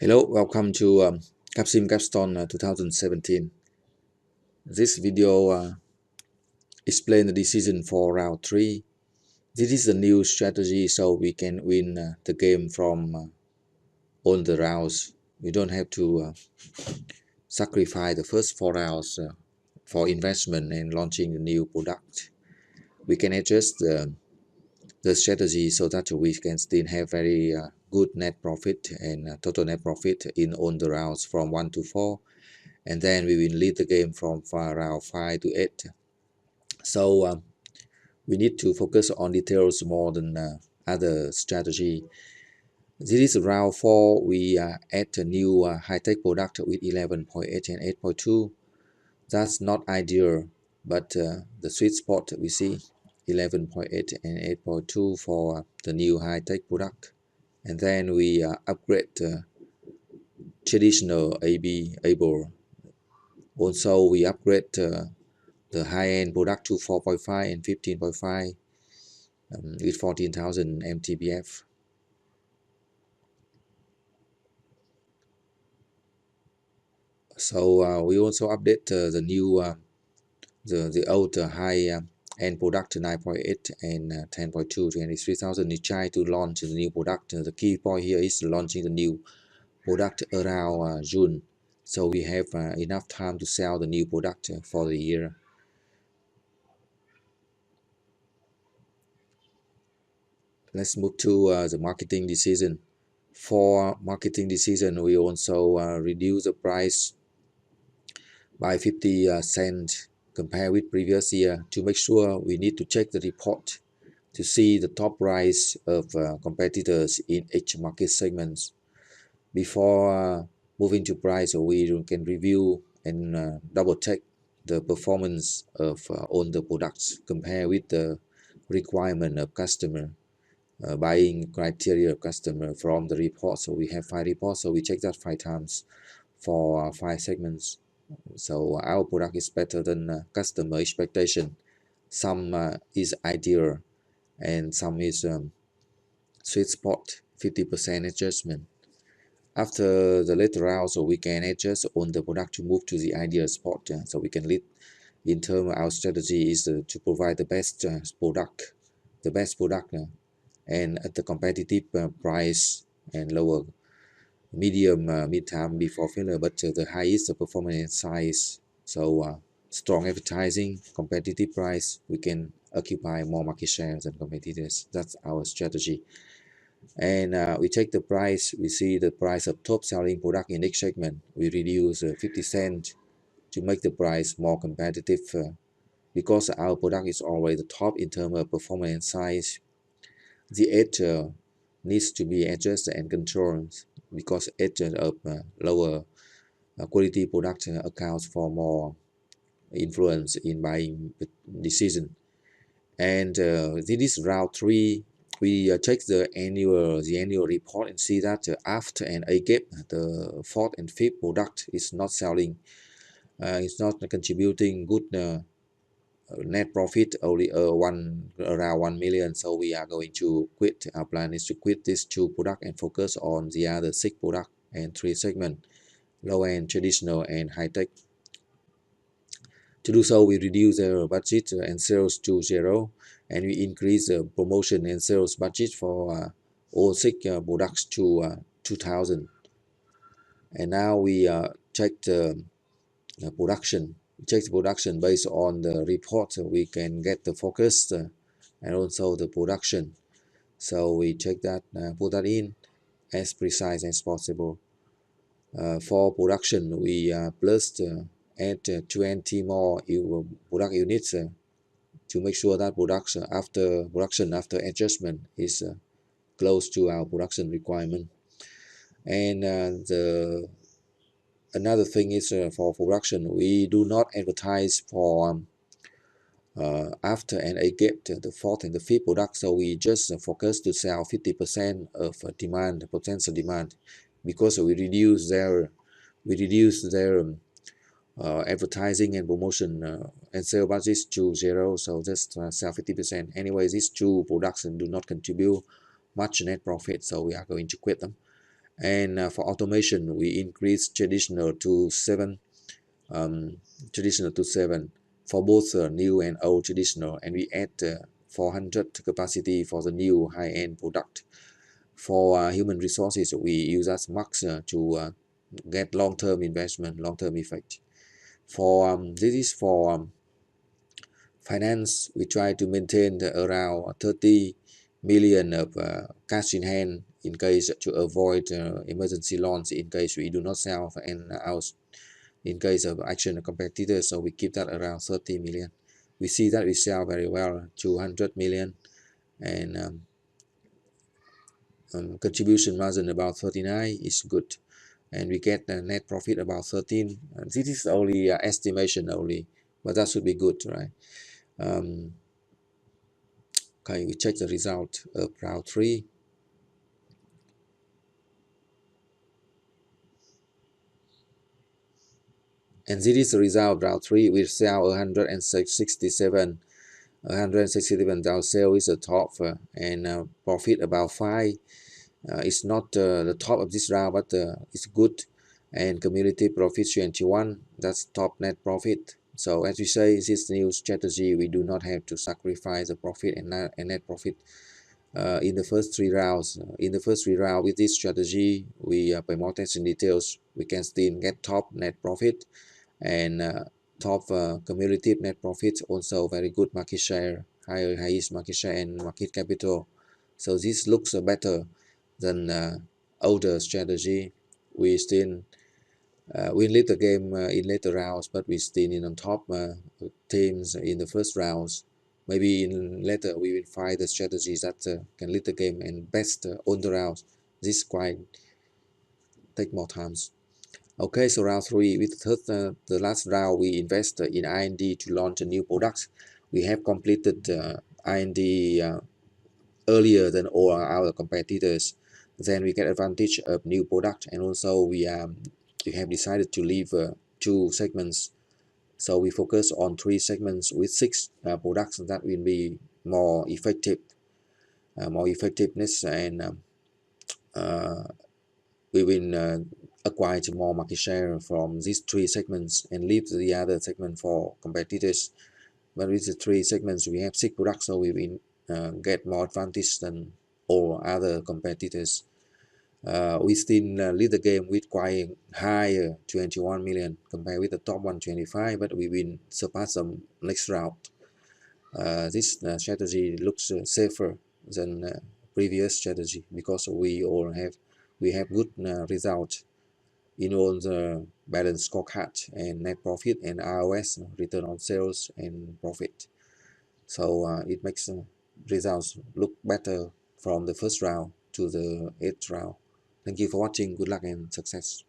Hello, welcome to CAPSIM Capstone 2017. This video explains the decision for round 3. This is a new strategy so we can win the game from all the rounds. We don't have to sacrifice the first 4 rounds for investment and launching a new product. We can adjust the strategy so that we can still have very good net profit and total net profit in all the rounds from 1 to 4. And then we will lead the game from round 5 to 8. So we need to focus on details more than other strategy. This is round 4. We add a new high-tech product with 11.8 and 8.2. That's not ideal, but the sweet spot we see 11.8 and 8.2 for the new high-tech product. And then we upgrade traditional AB able. Also, we upgrade the high-end product to 4.5 and 15.5 with 14,000 MTBF. So we also update the new the old high-end product 9.8 and 10.2 23,000. We try to launch the new product. The key point here is launching the new product around June, so we have enough time to sell the new product for the year. Let's move to the marketing decision. For marketing decision, we also reduce the price by 50 cents compared with previous year. To make sure, we need to check the report to see the top price of competitors in each market segments. Before moving to price, we can review and double check the performance of all the products compared with the requirement of customer. Buying criteria of customer from the report. So we have 5 reports, so we check that 5 times for 5 segments. So our product is better than customer expectation. Some is ideal and some is sweet spot, 50% adjustment. After the later round, so we can adjust on the product to move to the ideal spot. So we can lead in terms of our strategy is to provide the best product, and at the competitive price and lower medium mid-term before filler, but the highest performance and size. So strong advertising, competitive price, we can occupy more market share than competitors. That's our strategy. And we take the price, we see the price of top selling product in each segment. We reduce 50 cents to make the price more competitive because our product is always the top in terms of performance and size. The edge needs to be adjusted and controlled because edge of lower quality product accounts for more influence in buying decision. And this is round 3. We check the annual report and see that after an A gap, the 4th and 5th product is not selling. It's not contributing good net profit, only around 1 million. So we are going to quit. Our plan is to quit these 2 products and focus on the other 6 products and 3 segments, low end, traditional, and high tech. To do so, we reduce our budget and sales to 0, and we increase the promotion and sales budget for all 6 products to 2,000. And now we check the production. Check the production based on the report. We can get the focus and also the production. So we check that, put that in as precise as possible. For production, we add 20 more product units to make sure that production after adjustment is close to our production requirement. And another thing is for production, we do not advertise for after an A gap, the 4th and the 5th product. So we just focus to sell 50% of demand, potential demand, because we reduce their advertising and promotion and sale budgets to 0. So just sell 50%. Anyway, these 2 products do not contribute much net profit, so we are going to quit them. And for automation, we increase traditional to 7, um, traditional to 7 for both new and old traditional, and we add 400 capacity for the new high-end product. For human resources, we use as max to get long-term investment, long-term effect. For this is for finance. We try to maintain around 30 million of cash in hand in case to avoid emergency loans in case we do not sell and out in case of action of competitors. So we keep that around 30 million. We see that we sell very well, 200 million, and contribution margin about 39 is good, and we get a net profit about 13. This is only estimation only, but that should be good, right? Okay, we check the result of round 3. And this is the result round 3. We sell 167 down sale is the top, and profit about 5. It's not the top of this round, but it's good. And community profit 21, that's top net profit. So as we say, this new strategy, we do not have to sacrifice the profit and net profit in the first 3 rounds. In the first 3 rounds with this strategy, we pay more attention details. We can still get top net profit and top cumulative net profit, also very good market share, highest market share and market capital. So this looks better than older strategy. We still win later game in later rounds, but we still in on top teams in the first rounds. Maybe in later we will find the strategies that can lead the game and best on the rounds. This quite take more times. Okay, so round 3, with the last round, we invest in R&D to launch a new product. We have completed R&D earlier than all our competitors. Then we get advantage of new product, and also we have decided to leave 2 segments. So we focus on 3 segments with 6 products that will be more effective, more effectiveness, and we will acquire more market share from these 3 segments and leave the other segment for competitors. But with the 3 segments, we have 6 products, so we will get more advantage than all other competitors. We still lead the game with quite higher 21 million compared with the top 125, but we will surpass them next round. This strategy looks safer than previous strategy because we have good result in all the balance scorecard and net profit and ROS, return on sales and profit. So it makes results look better from the first round to the 8th round. Thank you for watching. Good luck and success.